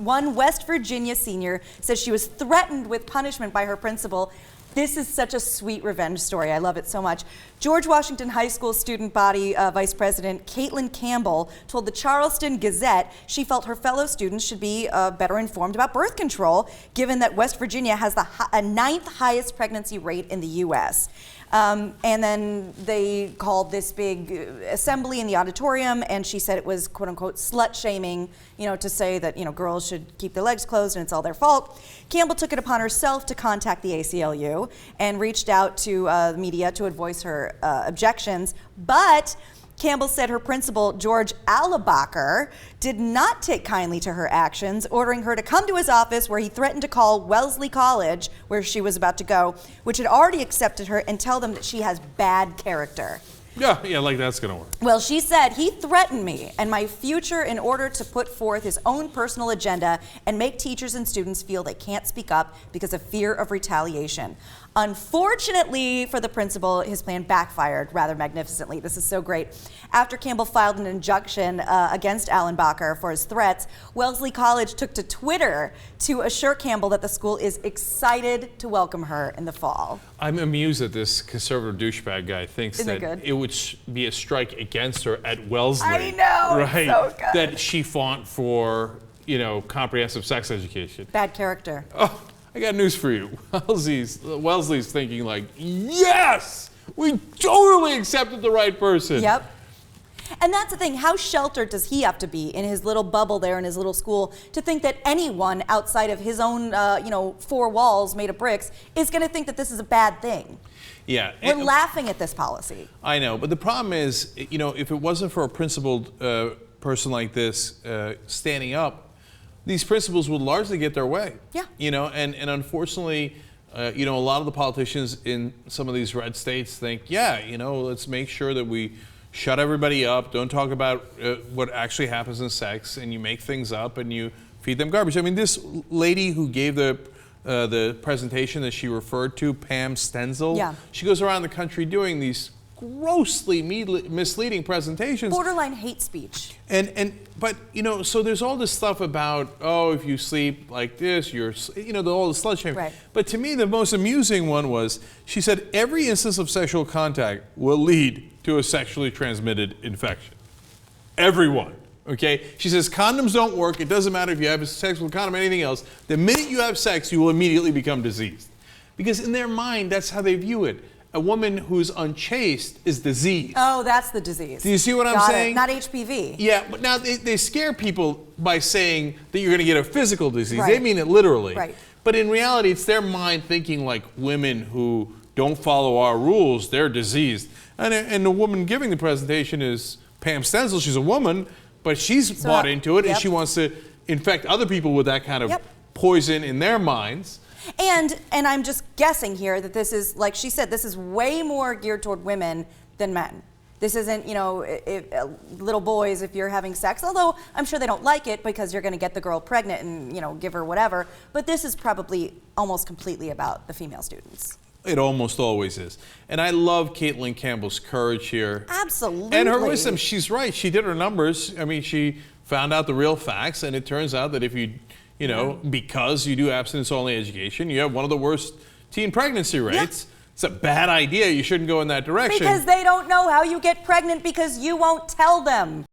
One West Virginia senior says she was threatened with punishment by her principal. This is such a sweet revenge story. I love it so much. George Washington High School student body vice president Katelyn Campbell told the Charleston Gazette she felt her fellow students should be better informed about birth control, given that West Virginia has the 9th highest pregnancy rate in the U.S. And then they called this big assembly in the auditorium, and she said it was quote unquote slut shaming, to say that, girls should keep their legs closed and it's all their fault. Campbell took it upon herself to contact the ACLU and reached out to the media to voice her objections, but Campbell said her principal, George Allebacher, did not take kindly to her actions, ordering her to come to his office, where he threatened to call Wellesley College, where she was about to go, which had already accepted her, and tell them that she has bad character. Yeah, like that's gonna work. Well, she said, he threatened me and my future in order to put forth his own personal agenda and make teachers and students feel they can't speak up because of fear of retaliation. Unfortunately for the principal, his plan backfired rather magnificently. This is so great. After Campbell filed an injunction against Allebacher for his threats, Wellesley College took to Twitter to assure Campbell that the school is excited to welcome her in the fall. I'm amused that this conservative douchebag guy thinks that it would be a strike against her at Wellesley. I know, right? It's so good. That she fought for, comprehensive sex education. Bad character. Oh, I got news for you. Wellesley's thinking like, yes, we totally accepted the right person. Yep. And that's the thing, how sheltered does he have to be in his little bubble there in his little school to think that anyone outside of his own, 4 walls made of bricks is going to think that this is a bad thing? Yeah. We're laughing at this policy. I know, but the problem is, if it wasn't for a principled person like this standing up, these principals would largely get their way. Yeah. And unfortunately, a lot of the politicians in some of these red states think, let's make sure that we shut everybody up, don't talk about what actually happens in sex, and you make things up and you feed them garbage. I mean, this lady who gave the presentation that she referred to, Pam Stenzel, she goes around the country doing these grossly misleading presentations. Borderline hate speech. But so there's all this stuff about, if you sleep like this, you're, all the slut shaming. Right. But to me, the most amusing one was, she said, every instance of sexual contact will lead to a sexually transmitted infection. Everyone, okay? She says, condoms don't work. It doesn't matter if you have sex with a condom or anything else. The minute you have sex, you will immediately become diseased. Because in their mind, that's how they view it. A woman who's unchaste is diseased. Oh, that's the disease. Do you see what I'm saying? Not HPV. Yeah, but now they scare people by saying that you're going to get a physical disease. Right. They mean it literally. Right. But in reality, it's their mind thinking like women who don't follow our rules, they're diseased. And the woman giving the presentation is Pam Stenzel. She's a woman, but she's bought into it, and she wants to infect other people with that kind of poison in their minds. And I'm just guessing here that this is, like she said, this is way more geared toward women than men. This isn't, little boys if you're having sex, although I'm sure they don't like it because you're going to get the girl pregnant and, give her whatever. But this is probably almost completely about the female students. It almost always is. And I love Katelyn Campbell's courage here. Absolutely. And her wisdom. She's right. She did her numbers. I mean, she found out the real facts, and it turns out that if you because you do abstinence-only education, you have one of the worst teen pregnancy rates. Yeah. It's a bad idea. You shouldn't go in that direction. Because they don't know how you get pregnant because you won't tell them.